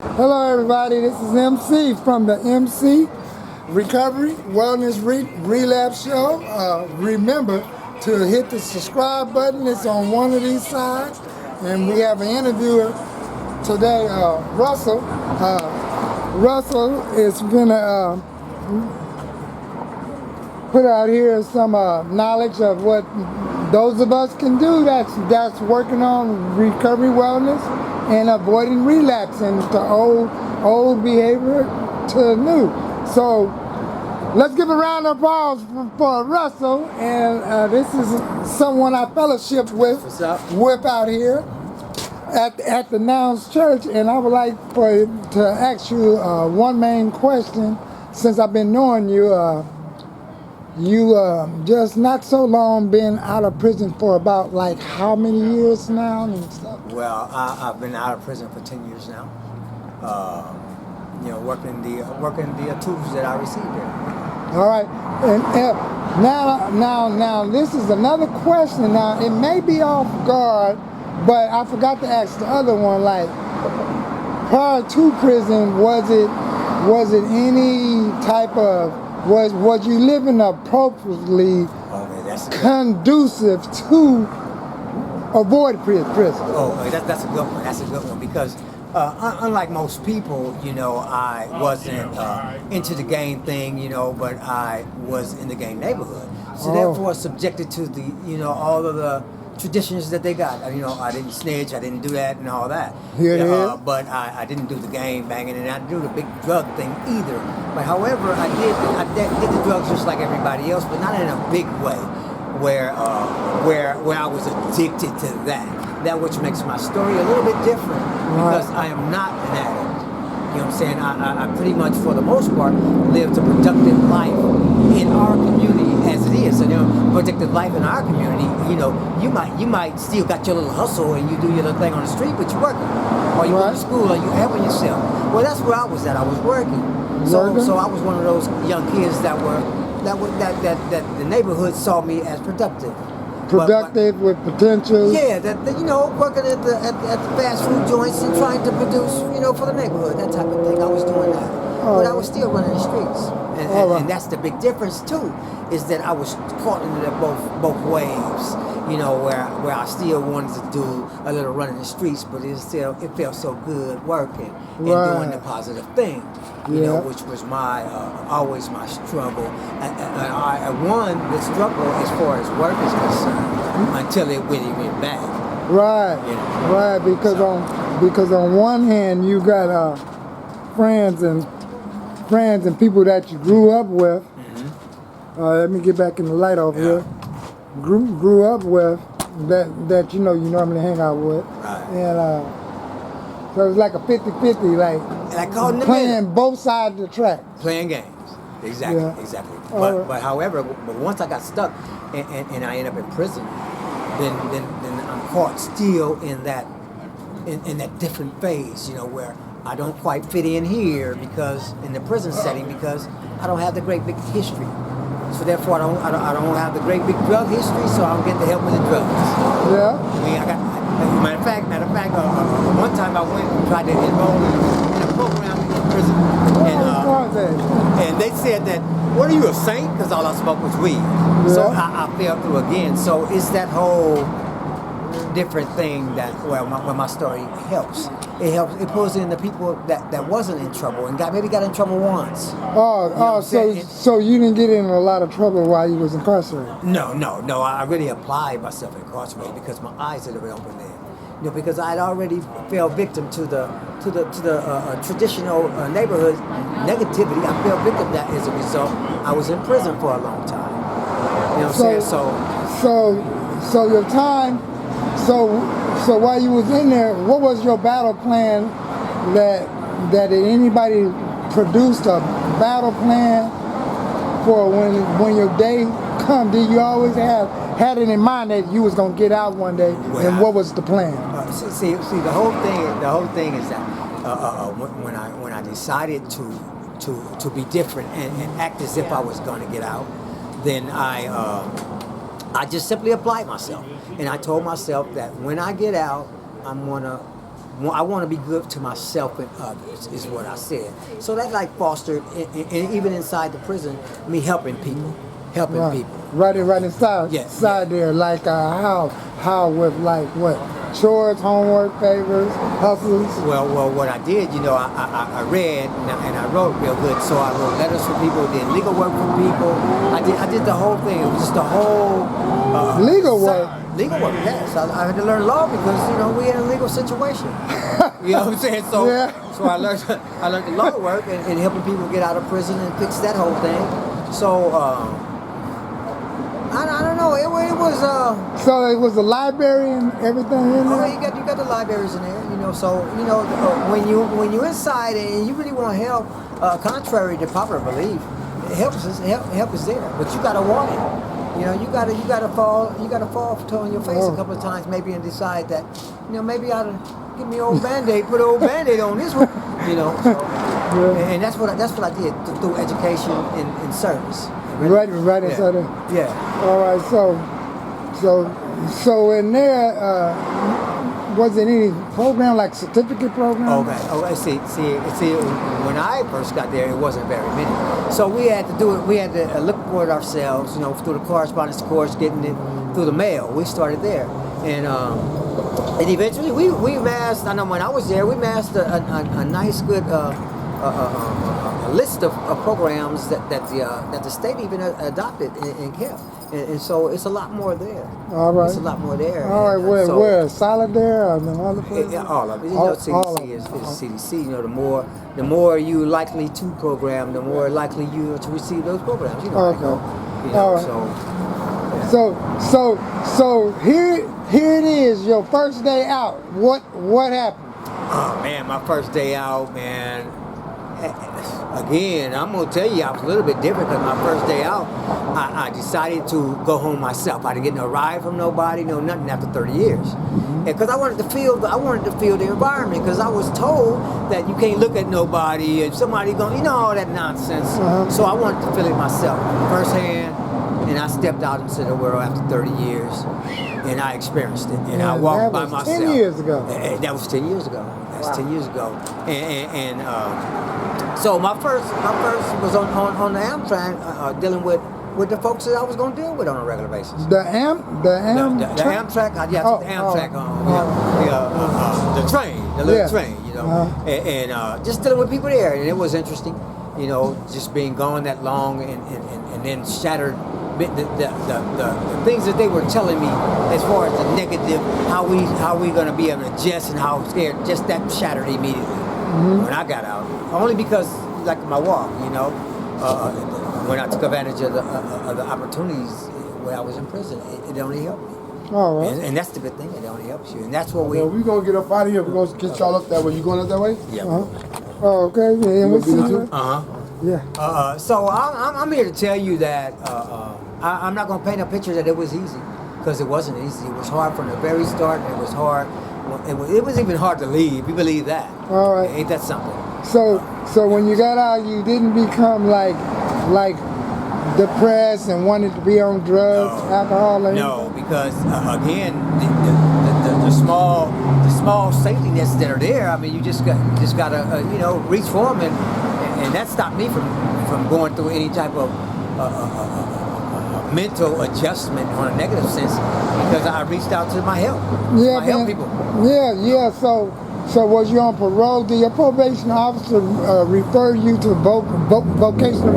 Hello, everybody. This is MC from the MC Recovery Wellness Relapse Show. Remember to hit the subscribe button. It's on one of these sides. And we have an interviewer today, Russell. Russell is going to put out here some knowledge of what those of us can do that's working on recovery wellness and avoiding relapse and to old behavior to new. So let's give a round of applause for Russell. And this is someone I fellowship with out here at the Nouns Church. And I would like to ask you one main question. Since I've been knowing you, you just not so long been out of prison for about like how many years now and stuff? Well, I've been out of prison for 10 years now. Working the tools that I received there. All right, and now this is another question. Now it may be off guard, but I forgot to ask the other one. Like prior to prison, was it any type of was you living appropriately conducive to avoid prison? That's a good one. That's a good one because unlike most people, I wasn't into the gang thing, but I was in the gang neighborhood. So therefore subjected to the, all of the traditions that they got. I didn't snitch, I didn't do that and all that. But I didn't do the gang banging and I didn't do the big drug thing either. But however, I did the drugs just like everybody else, but not in a big way where I was addicted to that. That which makes my story a little bit different because I am not an addict. You know what I'm saying? I pretty much, for the most part, lived a productive life in our community as it is. So, productive life in our community, you might still got your little hustle and you do your little thing on the street, but you're working. Or you go to school or you helping yourself. Well, that's where I was at. I was working. So I was one of those young kids that the neighborhood saw me as productive. With potential. Yeah, working at the fast food joints and trying to produce, for the neighborhood, that type of thing. I was doing that, but I was still running the streets, and that's the big difference too, is that I was caught into both waves, where I still wanted to do a little running the streets, but it felt so good working and doing the positive thing, which was always my struggle. And I won the struggle as far as work is concerned until it really went bad. Right, because on one hand you got friends and people that you grew up with. Let me get back in the light over here. Grew up with that you normally hang out with, and so it was like a 50-50, like playing both sides of the track, playing games. Exactly. But however, once I got stuck and I end up in prison, then I'm caught still in that different phase, where I don't quite fit in here because in the prison setting because I don't have the great big history. So therefore, I don't have the great big drug history, so I don't get the help with the drugs. Matter of fact, one time I went and tried to enroll in a program in prison, and they said that, "What are you, a saint?" Because all I smoked was weed. So I fell through again. So it's that whole different thing that when my story helps. It pulls in the people that wasn't in trouble and got in trouble once. So you didn't get in a lot of trouble while you was incarcerated? No. I really applied myself incarcerated because my eyes had been open then. Because I'd already fell victim to the traditional neighborhood negativity. I fell victim to that as a result. I was in prison for a long time. You know what I'm saying? So your time. So while you was in there, what was your battle plan? That did anybody produced a battle plan for when your day come? Did you always had it in mind that you was gonna get out one day? And what was the plan? See, the whole thing is that when I decided to be different and act as if I was gonna get out, then I just simply applied myself. And I told myself that when I get out, I'm gonna I want to be good to myself and others, is what I said. So that like fostered, and even inside the prison, me helping people. Right inside, Yes, side there, like how with like what chores, homework, favors, hustles. Well, what I did, I read and I wrote real good. So I wrote letters for people, did legal work for people. I did the whole thing. It was just the whole legal work. Legal work, yes. I had to learn law because we in a legal situation. You know what I'm saying? So so I learned the law work and helping people get out of prison and fix that whole thing. So. I don't know. It was. So it was a library and everything in there. Oh, you got the libraries in there. So when you're inside and you really want help, contrary to popular belief, help is there, but you gotta want it. You gotta fall on your face a couple of times maybe and decide that maybe I ought to give me an old Band-Aid, put an old Band-Aid on this one. So, and that's what I did through education and service. Right inside there. Yeah. All right. So in there, was there any program like certificate program? Okay. Oh, see. When I first got there, it wasn't very many. So we had to do it. We had to look for it ourselves. Through the correspondence course, getting it through the mail. We started there, and eventually we amassed. I know when I was there, we amassed a nice good. A list of programs that the state even adopted and kept, and so it's a lot more there. All right, it's a lot more there. All right, where Solidare and the other places? All of it. CDC is CDC. The more you likely to program, the more likely you are to receive those programs. Okay. All right. So here it is. Your first day out. What happened? Oh man, my first day out, man. Again, I'm gonna tell you, I was a little bit different because my first day out, I decided to go home myself. I didn't get no ride from nobody, no nothing after 30 years, because I wanted to feel the environment. Because I was told that you can't look at nobody and somebody going, all that nonsense. So I wanted to feel it myself, firsthand, and I stepped out into the world after 30 years, and I experienced it, and I walked by myself. 10 years ago. That was 10 years ago. That's 10 years ago, and so my first was on the Amtrak, dealing with the folks that I was going to deal with on a regular basis. The Amtrak. I took the Amtrak on the train, the little train, and just dealing with people there, and it was interesting, just being gone that long and then shattered. The things that they were telling me as far as the negative, how we going to be able to adjust and how scared, just that shattered immediately when I got out. Only because, like my walk, when I took advantage of the opportunities when I was in prison, it only helped me. All right. And that's the good thing, it only helps you. And that's what Well, we're going to get up out of here. We're going to get y'all up that way. You going up that way? Yeah. Oh, okay. Yeah, You gonna be there too? Yeah. So I'm here to tell you that I'm not going to paint a picture that it was easy, because it wasn't easy. It was hard from the very start. It was hard. It was even hard to leave. You believe that? All right. Ain't that something? So when you got out, you didn't become like depressed and wanted to be on drugs, alcohol, and no, because again, the small safety nets that are there. I mean, you just gotta reach for them, and that stopped me from going through any type of mental adjustment on a negative sense, because I reached out to my help. Yeah, I help people. Yeah. So was you on parole? Did your probation officer refer you to vocational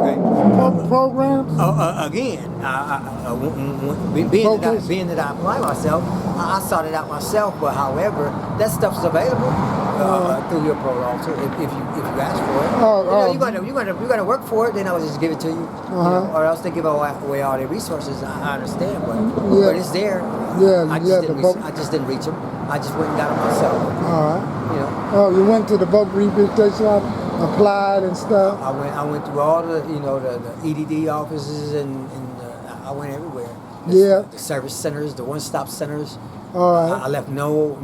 rehabilitation programs? Again, being that I apply myself, I sought it out myself. But however, that stuff's available through your parole officer if you ask for it. You gotta work for it. Then I'll just give it to you, or else they give away all their resources. I understand, but it's there. Yeah, I just didn't reach them. I just went and got them myself. All right. Oh, you went to the voc rehabilitation, applied and stuff. I went through all the the EDD offices and I went everywhere. The service centers, the one-stop centers. All right. I left no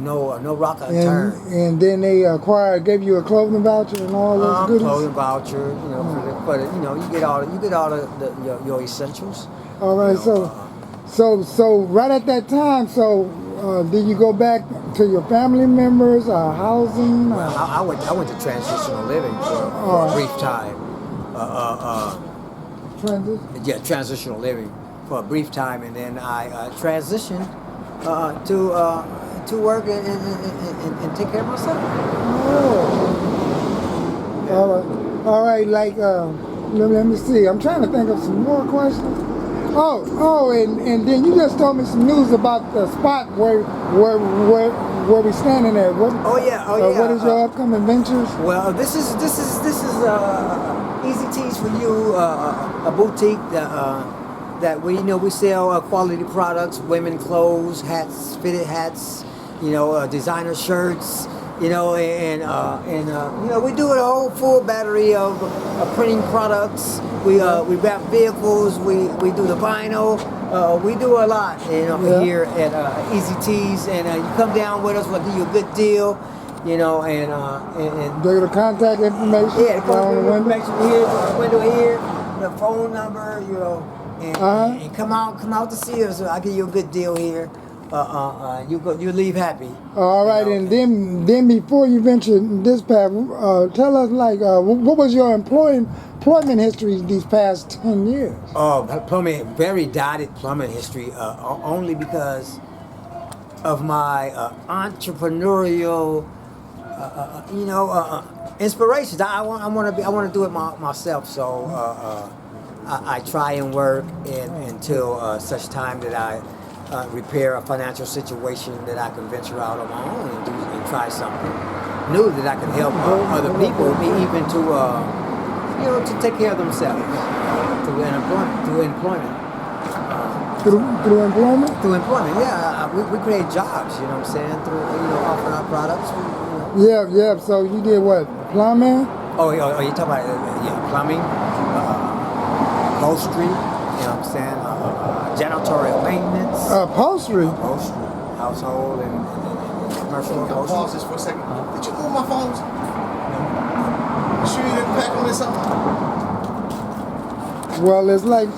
rock unturned. And then they gave you a clothing voucher and all those goodies. Clothing voucher, for the you get all your essentials. All right. So right at that time, did you go back to your family members, housing? Well, I went to transitional living for a brief time. Transit? Yeah, transitional living for a brief time, and then I transitioned to work and take care of myself. Oh. All right. Like, let me see. I'm trying to think of some more questions. And then you just told me some news about the spot where we standing at. What is your upcoming ventures? Well, this is Easy Teas for You, a boutique that we sell quality products, women clothes, hats, fitted hats, designer shirts, and we do a whole full battery of printing products. We wrap vehicles. We do the vinyl. We do a lot, here at Easy Teas, and you come down with us. We'll give you a good deal, and the contact information. Yeah, the contact information here, the window here, the phone number, and come out to see us. I'll give you a good deal here. You leave happy. All right, and then before you venture this path, tell us what was your employment history these past 10 years? Very dotted plumbing history. Only because of my entrepreneurial, inspirations. I want to do it myself. So I try and work until such time that I repair a financial situation that I can venture out on my own and try something new that I can help other people, even to take care of themselves through employment. Through employment? Through employment, yeah. We create jobs, you know what I'm saying, through offering our products. Yeah. So you did what? Plumbing? Oh, you talking about plumbing, upholstery, you know what I'm saying, janitorial maintenance. Upholstery? Upholstery, household and commercial upholstery. Pause this for a second. Did you move my phones? You sure you didn't pack them or something? Well, it's like